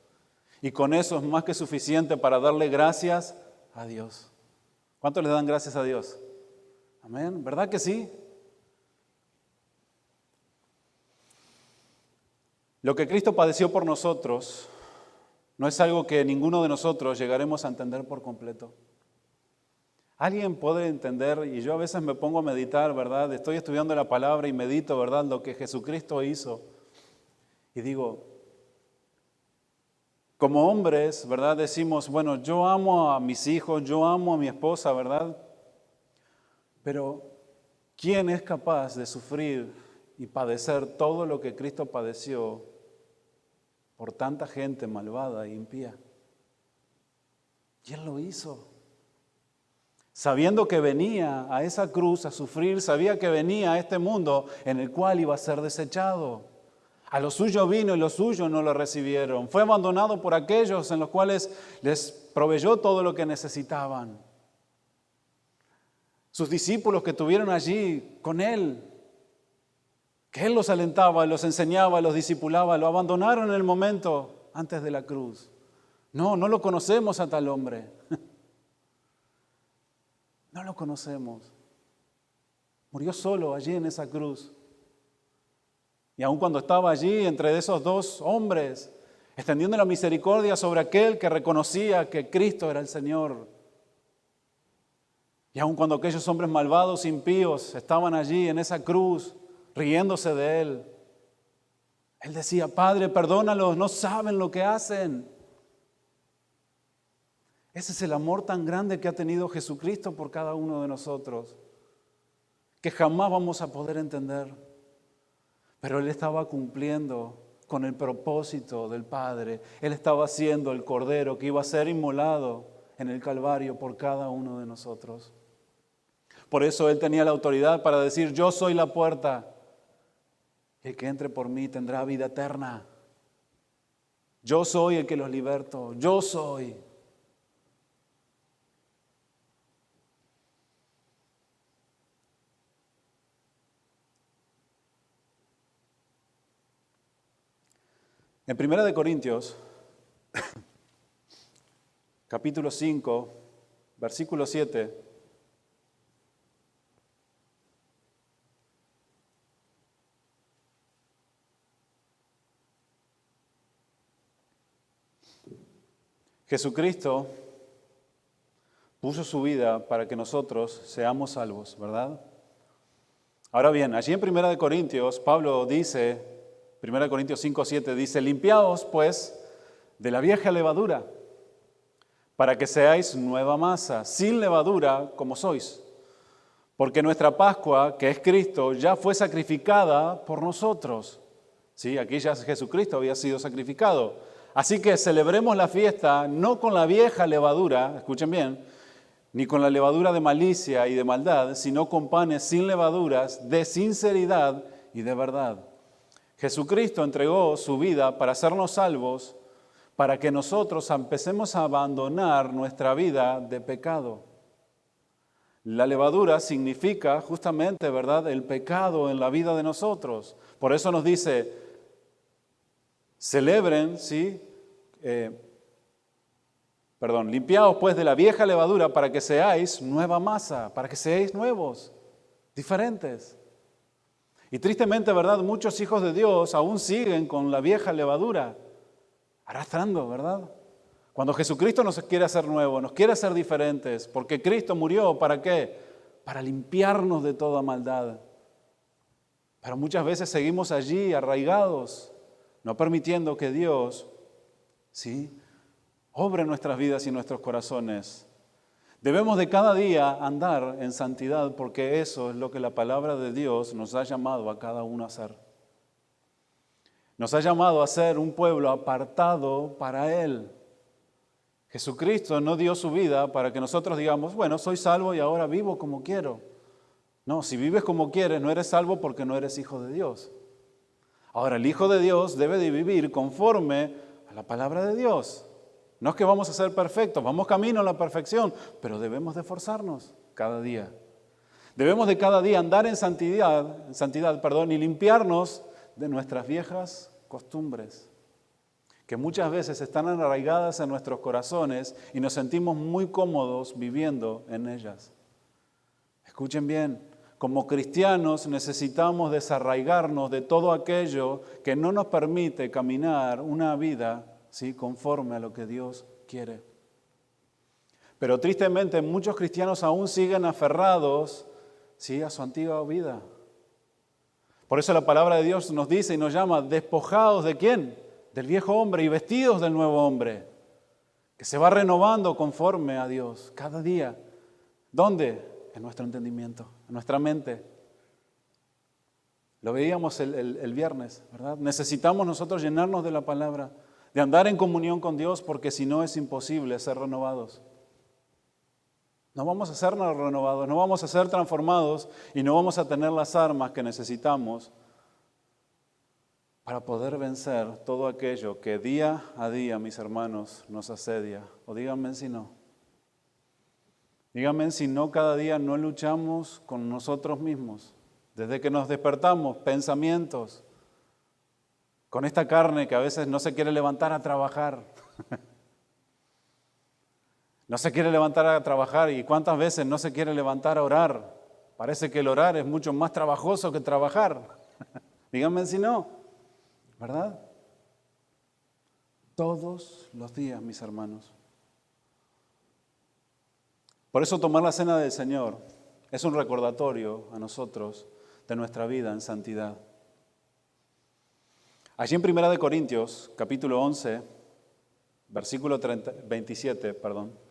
Y con eso es más que suficiente para darle gracias a Dios. ¿Cuántos le dan gracias a Dios? Amén, ¿verdad que sí? Lo que Cristo padeció por nosotros no es algo que ninguno de nosotros llegaremos a entender por completo. ¿Alguien puede entender? Y yo a veces me pongo a meditar, ¿verdad? Estoy estudiando la palabra y medito, ¿verdad? Lo que Jesucristo hizo. Y digo, como hombres, ¿verdad? Decimos, bueno, yo amo a mis hijos, yo amo a mi esposa, ¿verdad? Pero, ¿quién es capaz de sufrir y padecer todo lo que Cristo padeció por tanta gente malvada e impía? Y Él lo hizo. Sabiendo que venía a esa cruz a sufrir, sabía que venía a este mundo en el cual iba a ser desechado. A lo suyo vino y los suyos no lo recibieron. Fue abandonado por aquellos en los cuales les proveyó todo lo que necesitaban. Sus discípulos que tuvieron allí con Él, que Él los alentaba, los enseñaba, los discipulaba, lo abandonaron en el momento antes de la cruz. No lo conocemos a tal hombre. No lo conocemos. Murió solo allí en esa cruz. Y aun cuando estaba allí entre esos dos hombres, extendiendo la misericordia sobre aquel que reconocía que Cristo era el Señor. Y aun cuando aquellos hombres malvados, impíos, estaban allí en esa cruz, riéndose de Él, Él decía, Padre, perdónalos, no saben lo que hacen. Ese es el amor tan grande que ha tenido Jesucristo por cada uno de nosotros, que jamás vamos a poder entender. Pero Él estaba cumpliendo con el propósito del Padre. Él estaba siendo el Cordero que iba a ser inmolado en el Calvario por cada uno de nosotros. Por eso Él tenía la autoridad para decir, yo soy la puerta. El que entre por mí tendrá vida eterna. Yo soy el que los liberto. Yo soy. En 1 Corintios, capítulo 5, versículo 7, Jesucristo puso su vida para que nosotros seamos salvos, ¿verdad? Ahora bien, allí en 1 Corintios, Pablo dice, 1 Corintios 5, 7, dice, limpiaos pues de la vieja levadura, para que seáis nueva masa, sin levadura como sois. Porque nuestra Pascua, que es Cristo, ya fue sacrificada por nosotros. Sí, aquí ya Jesucristo había sido sacrificado. Así que celebremos la fiesta no con la vieja levadura, escuchen bien, ni con la levadura de malicia y de maldad, sino con panes sin levaduras, de sinceridad y de verdad. Jesucristo entregó su vida para hacernos salvos, para que nosotros empecemos a abandonar nuestra vida de pecado. La levadura significa justamente, ¿verdad?, el pecado en la vida de nosotros. Por eso nos dice, celebren, ¿sí? Limpiaos pues de la vieja levadura para que seáis nueva masa, para que seáis nuevos, diferentes. Y tristemente, ¿verdad?, muchos hijos de Dios aún siguen con la vieja levadura, arrastrando, ¿verdad? Cuando Jesucristo nos quiere hacer nuevos, nos quiere hacer diferentes, porque Cristo murió, ¿para qué? Para limpiarnos de toda maldad. Pero muchas veces seguimos allí arraigados, no permitiendo que Dios, ¿sí?, obre en nuestras vidas y nuestros corazones. Debemos de cada día andar en santidad porque eso es lo que la palabra de Dios nos ha llamado a cada uno a hacer. Nos ha llamado a ser un pueblo apartado para Él. Jesucristo no dio su vida para que nosotros digamos, bueno, soy salvo y ahora vivo como quiero. No, si vives como quieres, no eres salvo porque no eres hijo de Dios. Ahora, el Hijo de Dios debe de vivir conforme a la palabra de Dios. No es que vamos a ser perfectos, vamos camino a la perfección, pero debemos de esforzarnos cada día. Debemos de cada día andar en santidad, y limpiarnos de nuestras viejas costumbres, que muchas veces están arraigadas en nuestros corazones y nos sentimos muy cómodos viviendo en ellas. Escuchen bien, como cristianos necesitamos desarraigarnos de todo aquello que no nos permite caminar una vida, ¿sí?, conforme a lo que Dios quiere. Pero tristemente muchos cristianos aún siguen aferrados, sí, a su antigua vida. Por eso la palabra de Dios nos dice y nos llama, despojados ¿de quién? Del viejo hombre y vestidos del nuevo hombre, que se va renovando conforme a Dios cada día. ¿Dónde? En nuestro entendimiento, en nuestra mente. Lo veíamos el viernes, ¿verdad? Necesitamos nosotros llenarnos de la palabra, de andar en comunión con Dios, porque si no es imposible ser renovados. No vamos a ser renovados, no vamos a ser transformados y no vamos a tener las armas que necesitamos para poder vencer todo aquello que día a día, mis hermanos, nos asedia. O díganme si no. Díganme si no, cada día no luchamos con nosotros mismos. Desde que nos despertamos, pensamientos, con esta carne que a veces no se quiere levantar a trabajar. No se quiere levantar a trabajar y cuántas veces no se quiere levantar a orar. Parece que el orar es mucho más trabajoso que trabajar. Díganme si no, ¿verdad? Todos los días, mis hermanos. Por eso tomar la cena del Señor es un recordatorio a nosotros de nuestra vida en santidad. Allí en 1 Corintios, capítulo 11, versículo 27, perdón.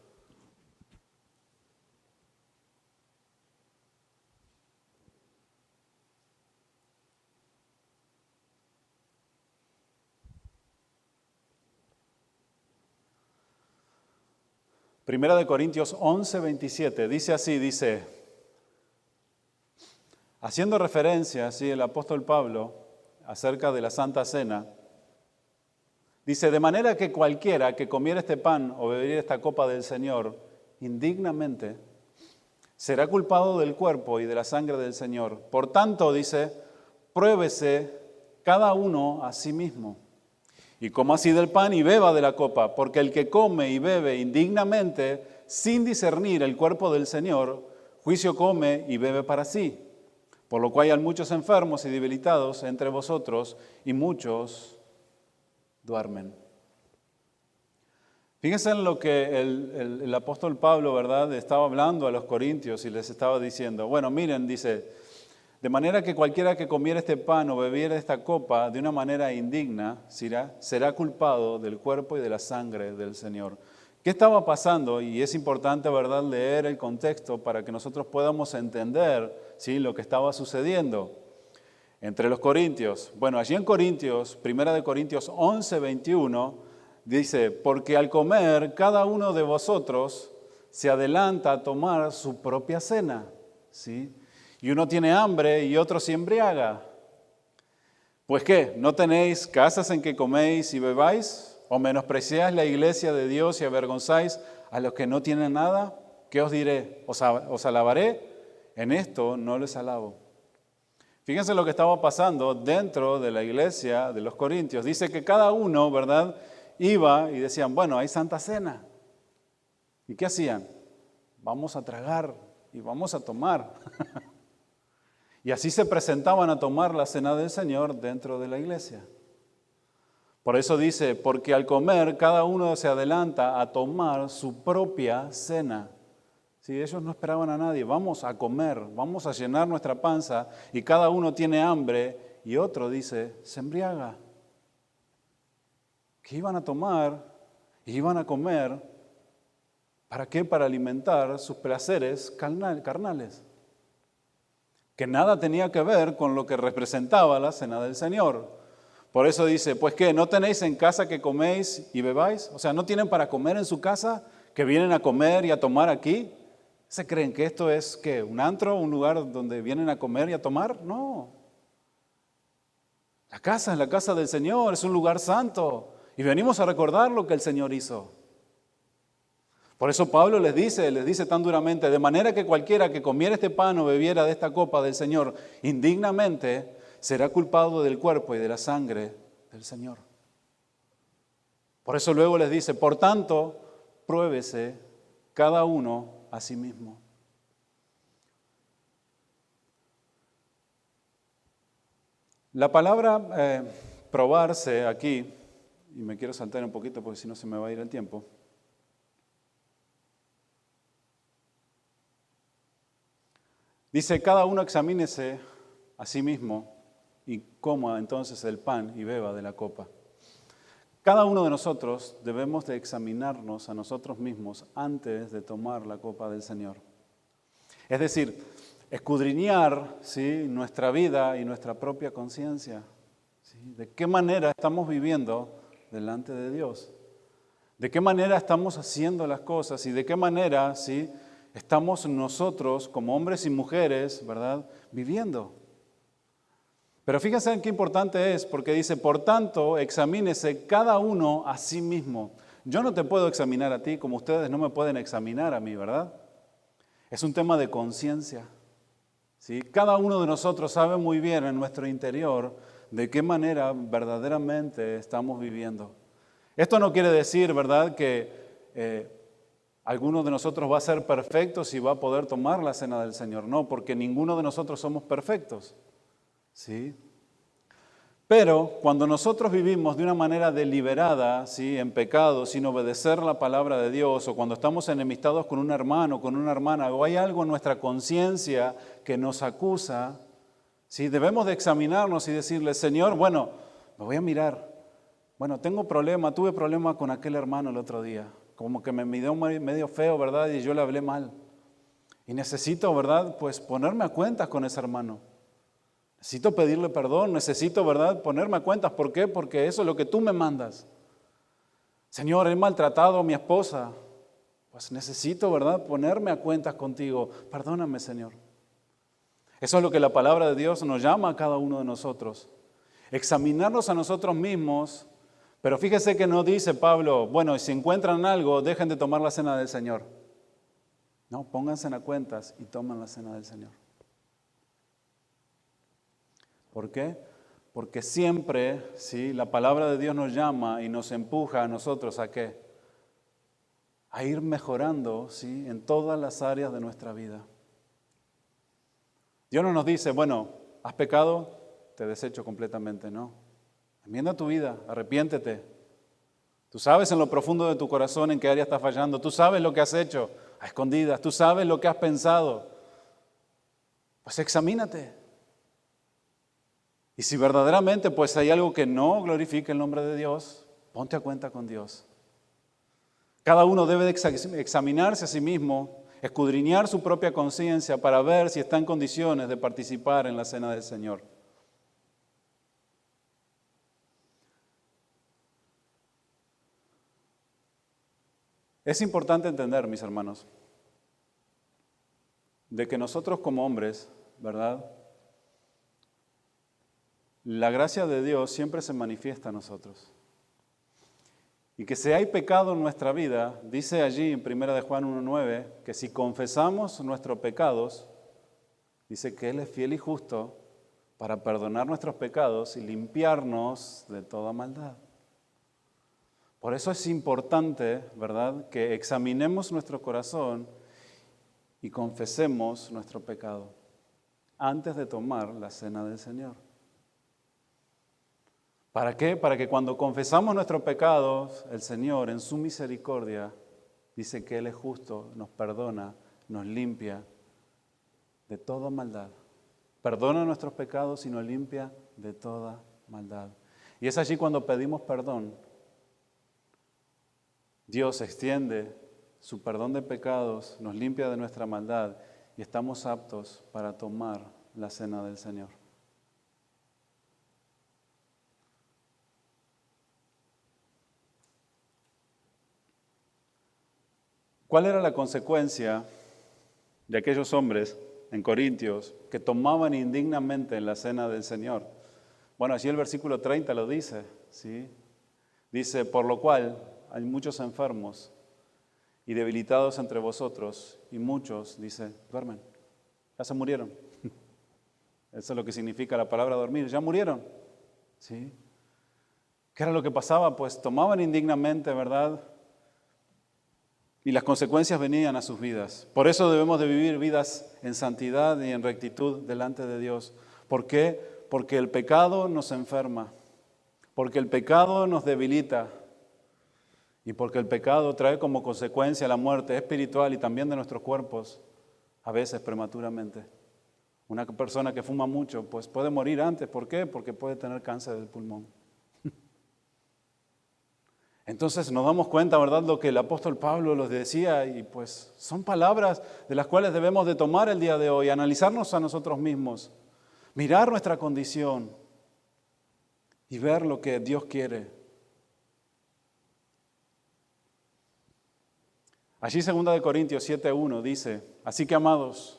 Primera de Corintios 11, 27, dice así, dice, haciendo referencia, así el apóstol Pablo, acerca de la Santa Cena, dice, de manera que cualquiera que comiera este pan o bebiera esta copa del Señor indignamente, será culpado del cuerpo y de la sangre del Señor. Por tanto, dice, pruébese cada uno a sí mismo. Y coma así del pan y beba de la copa, porque el que come y bebe indignamente, sin discernir el cuerpo del Señor, juicio come y bebe para sí. Por lo cual hay muchos enfermos y debilitados entre vosotros, y muchos duermen. Fíjense en lo que el apóstol Pablo, ¿verdad?, estaba hablando a los corintios y les estaba diciendo. Bueno, miren, dice, de manera que cualquiera que comiera este pan o bebiera esta copa de una manera indigna, será culpado del cuerpo y de la sangre del Señor. ¿Qué estaba pasando? Y es importante, ¿verdad?, leer el contexto para que nosotros podamos entender, ¿sí?, lo que estaba sucediendo entre los corintios. Bueno, allí en Corintios, 1 Corintios 11, 21, dice, porque al comer cada uno de vosotros se adelanta a tomar su propia cena, ¿sí? Y uno tiene hambre y otro se embriaga. Pues ¿qué? ¿No tenéis casas en que coméis y bebáis? ¿O menospreciáis la iglesia de Dios y avergonzáis a los que no tienen nada? ¿Qué os diré? ¿Os alabaré? En esto no les alabo. Fíjense lo que estaba pasando dentro de la iglesia de los Corintios. Dice que cada uno, ¿verdad?, iba y decían, bueno, hay Santa Cena. ¿Y qué hacían? Vamos a tragar y vamos a tomar. Y así se presentaban a tomar la cena del Señor dentro de la iglesia. Por eso dice, porque al comer cada uno se adelanta a tomar su propia cena. Si ellos no esperaban a nadie, vamos a comer, vamos a llenar nuestra panza y cada uno tiene hambre y otro dice, se embriaga. Que iban a tomar y iban a comer, ¿para qué? Para alimentar sus placeres carnales. Que nada tenía que ver con lo que representaba la cena del Señor. Por eso dice, pues ¿qué? ¿No tenéis en casa que coméis y bebáis? O sea, ¿no tienen para comer en su casa? ¿Que vienen a comer y a tomar aquí? ¿Se creen que esto es ¿qué? ¿Un antro? ¿Un lugar donde vienen a comer y a tomar? No. La casa es la casa del Señor, es un lugar santo. Y venimos a recordar lo que el Señor hizo. Por eso Pablo les dice tan duramente, de manera que cualquiera que comiera este pan o bebiera de esta copa del Señor indignamente, será culpado del cuerpo y de la sangre del Señor. Por eso luego les dice, por tanto, pruébese cada uno a sí mismo. La palabra probarse aquí, y me quiero saltar un poquito porque si no se me va a ir el tiempo, Dice, cada uno examínese a sí mismo y coma entonces el pan y beba de la copa. Cada uno de nosotros debemos de examinarnos a nosotros mismos antes de tomar la copa del Señor. Es decir, escudriñar, ¿sí?, nuestra vida y nuestra propia conciencia. ¿Sí? ¿De qué manera estamos viviendo delante de Dios? ¿De qué manera estamos haciendo las cosas? Y de qué manera, ¿sí?, estamos nosotros como hombres y mujeres, ¿verdad?, viviendo. Pero fíjense en qué importante es, porque dice, por tanto, examínese cada uno a sí mismo. Yo no te puedo examinar a ti como ustedes no me pueden examinar a mí, ¿verdad? Es un tema de conciencia. ¿Sí? Cada uno de nosotros sabe muy bien en nuestro interior de qué manera verdaderamente estamos viviendo. Esto no quiere decir, ¿verdad?, que alguno de nosotros va a ser perfecto y va a poder tomar la cena del Señor. No, porque ninguno de nosotros somos perfectos. ¿Sí? Pero cuando nosotros vivimos de una manera deliberada, ¿sí?, en pecado, sin obedecer la palabra de Dios, o cuando estamos enemistados con un hermano, con una hermana, o hay algo en nuestra conciencia que nos acusa, ¿sí?, debemos de examinarnos y decirle, Señor, bueno, me voy a mirar. Bueno, tuve problema con aquel hermano el otro día, como que me miró medio feo, ¿verdad? Y yo le hablé mal. Y necesito, ¿verdad?, pues ponerme a cuentas con ese hermano. Necesito pedirle perdón, necesito, ¿verdad?, ponerme a cuentas. ¿Por qué? Porque eso es lo que tú me mandas. Señor, he maltratado a mi esposa. Pues necesito, ¿verdad?, ponerme a cuentas contigo. Perdóname, Señor. Eso es lo que la palabra de Dios nos llama a cada uno de nosotros. Examinarnos a nosotros mismos. Pero fíjese que no dice Pablo, bueno, si encuentran algo, dejen de tomar la cena del Señor. No, pónganse a cuentas y toman la cena del Señor. ¿Por qué? Porque siempre, ¿sí?, la palabra de Dios nos llama y nos empuja a nosotros ¿a qué? A ir mejorando, ¿sí?, en todas las áreas de nuestra vida. Dios no nos dice, bueno, has pecado, te desecho completamente, no. Enmienda tu vida, arrepiéntete. Tú sabes en lo profundo de tu corazón en qué área estás fallando. Tú sabes lo que has hecho a escondidas. Tú sabes lo que has pensado. Pues examínate. Y si verdaderamente pues hay algo que no glorifica el nombre de Dios, ponte a cuenta con Dios. Cada uno debe de examinarse a sí mismo, escudriñar su propia conciencia para ver si está en condiciones de participar en la cena del Señor. Es importante entender, mis hermanos, de que nosotros como hombres, ¿verdad?, la gracia de Dios siempre se manifiesta a nosotros. Y que si hay pecado en nuestra vida, dice allí en 1 de Juan 1:9, que si confesamos nuestros pecados, dice que Él es fiel y justo para perdonar nuestros pecados y limpiarnos de toda maldad. Por eso es importante, ¿verdad?, que examinemos nuestro corazón y confesemos nuestro pecado antes de tomar la cena del Señor. ¿Para qué? Para que cuando confesamos nuestros pecados, el Señor en su misericordia dice que Él es justo, nos perdona, nos limpia de toda maldad. Perdona nuestros pecados y nos limpia de toda maldad. Y es allí cuando pedimos perdón. Dios extiende su perdón de pecados, nos limpia de nuestra maldad y estamos aptos para tomar la cena del Señor. ¿Cuál era la consecuencia de aquellos hombres en Corintios que tomaban indignamente la cena del Señor? Bueno, así el versículo 30 lo dice, ¿sí? Dice, por lo cual hay muchos enfermos y debilitados entre vosotros, y muchos, dice, duermen, ya se murieron. Eso es lo que significa la palabra dormir, ya murieron, ¿sí? ¿Qué era lo que pasaba? Pues tomaban indignamente, ¿verdad?, y las consecuencias venían a sus vidas. Por eso debemos de vivir vidas en santidad y en rectitud delante de Dios. ¿Por qué? Porque el pecado nos enferma, porque el pecado nos debilita y porque el pecado trae como consecuencia la muerte espiritual y también de nuestros cuerpos, a veces prematuramente. Una persona que fuma mucho, pues puede morir antes. ¿Por qué? Porque puede tener cáncer del pulmón. Entonces nos damos cuenta, ¿verdad?, lo que el apóstol Pablo los decía, y pues son palabras de las cuales debemos de tomar el día de hoy, analizarnos a nosotros mismos, mirar nuestra condición y ver lo que Dios quiere. Allí 2 Corintios 7:1 dice, así que amados,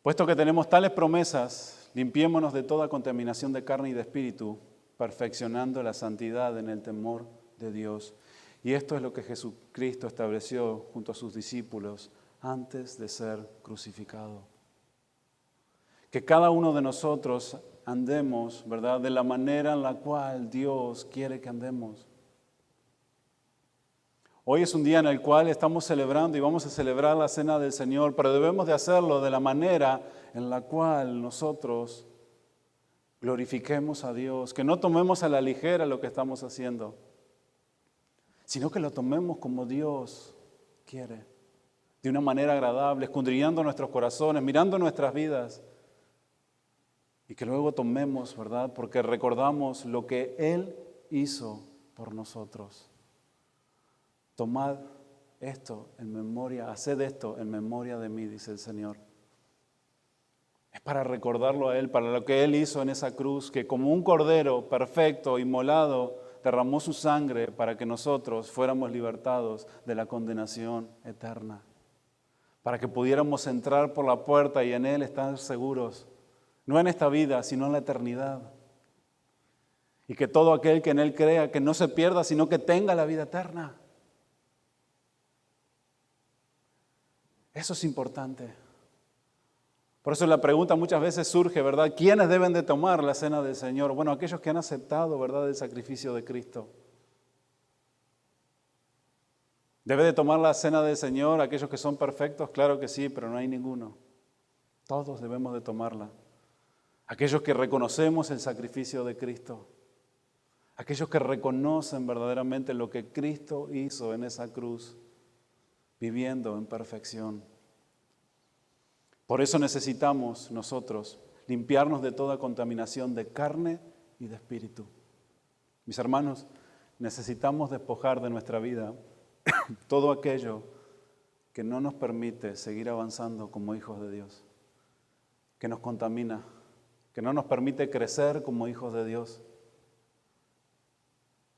puesto que tenemos tales promesas, limpiémonos de toda contaminación de carne y de espíritu, perfeccionando la santidad en el temor de Dios. Y esto es lo que Jesucristo estableció junto a sus discípulos antes de ser crucificado. Que cada uno de nosotros andemos, ¿verdad?, de la manera en la cual Dios quiere que andemos. Hoy es un día en el cual estamos celebrando y vamos a celebrar la Cena del Señor, pero debemos de hacerlo de la manera en la cual nosotros glorifiquemos a Dios, que no tomemos a la ligera lo que estamos haciendo, sino que lo tomemos como Dios quiere, de una manera agradable, escudriñando nuestros corazones, mirando nuestras vidas, y que luego tomemos, ¿verdad?, porque recordamos lo que Él hizo por nosotros. Tomad esto en memoria, haced esto en memoria de mí, dice el Señor. Es para recordarlo a Él, para lo que Él hizo en esa cruz, que como un cordero perfecto, inmolado, derramó su sangre para que nosotros fuéramos libertados de la condenación eterna. Para que pudiéramos entrar por la puerta y en Él estar seguros, no en esta vida, sino en la eternidad. Y que todo aquel que en Él crea, que no se pierda, sino que tenga la vida eterna. Eso es importante. Por eso la pregunta muchas veces surge, ¿verdad? ¿Quiénes deben de tomar la cena del Señor? Bueno, aquellos que han aceptado, ¿verdad?, el sacrificio de Cristo. ¿Debe de tomar la cena del Señor aquellos que son perfectos? Claro que sí, pero no hay ninguno. Todos debemos de tomarla. Aquellos que reconocemos el sacrificio de Cristo. Aquellos que reconocen verdaderamente lo que Cristo hizo en esa cruz, viviendo en perfección. Por eso necesitamos nosotros limpiarnos de toda contaminación de carne y de espíritu. Mis hermanos, necesitamos despojar de nuestra vida todo aquello que no nos permite seguir avanzando como hijos de Dios, que nos contamina, que no nos permite crecer como hijos de Dios.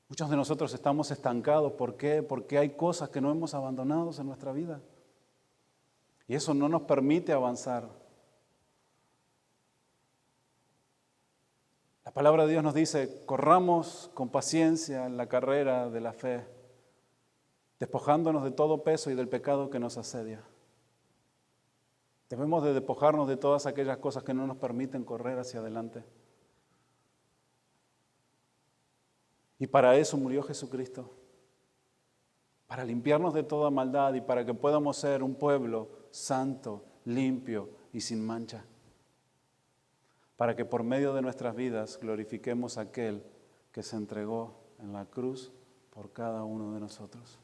Muchos de nosotros estamos estancados. ¿Por qué? Porque hay cosas que no hemos abandonado en nuestra vida. Y eso no nos permite avanzar. La palabra de Dios nos dice, corramos con paciencia en la carrera de la fe, despojándonos de todo peso y del pecado que nos asedia. Debemos de despojarnos de todas aquellas cosas que no nos permiten correr hacia adelante. Y para eso murió Jesucristo, para limpiarnos de toda maldad y para que podamos ser un pueblo santo, limpio y sin mancha. Para que por medio de nuestras vidas glorifiquemos a aquel que se entregó en la cruz por cada uno de nosotros.